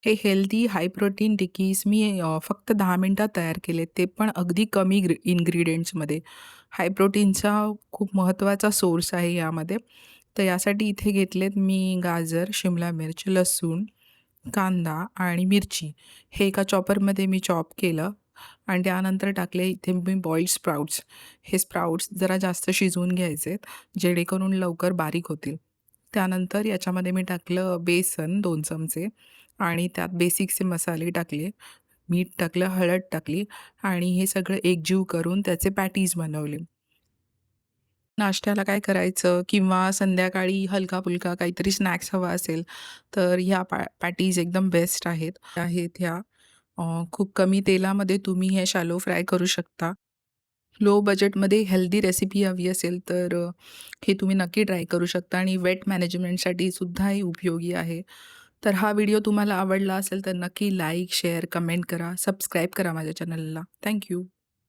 हे healthy high protein टिकीज मी फक्त 10 मिनिटात तयार केले. ते पण अगदी कमी इन्ग्रीडियंट्समध्ये. हाय प्रोटीनचा खूप महत्त्वाचा सोर्स आहे यामध्ये. तर यासाठी इथे घेतलेत मी गाजर, शिमला मिर्च, लसूण, कांदा आणि मिरची. हे एका चॉपरमध्ये मी चॉप केलं आणि त्यानंतर टाकले इथे मी बॉइल्ड स्प्राउट्स. हे स्प्राउट्स जरा जास्त शिजवून घ्यायचेत, जेणेकरून लवकर बारीक होतील. त्यानंतर याच्यामध्ये मी टाकलं बेसन 2 चमचे आणि त्यात बेसिकचे मसाले टाकले, मीठ टाकलं, हळद टाकली आणि हे सगळं एकजीव करून त्याचे पॅटीज बनवले. नाश्त्याला काय करायचं किंवा संध्याकाळी हलका-फुलका काहीतरी स्नॅक्स हवा असेल, तर ह्या पॅटीज एकदम बेस्ट आहेत ह्या. खूप कमी तेलामध्ये तुम्ही हे शॅलो फ्राय करू शकता. लो बजेटमध्ये हेल्दी रेसिपी हवी असेल तर हे तुम्ही नक्की ट्राय करू शकता आणि वेट मॅनेजमेंटसाठी सुद्धा हे उपयोगी आहे. तर हा व्हिडिओ तुम्हाला आवडला असेल तर नक्की लाईक, शेअर, कमेंट करा, सबस्क्राईब करा माझ्या चॅनलला. Thank you.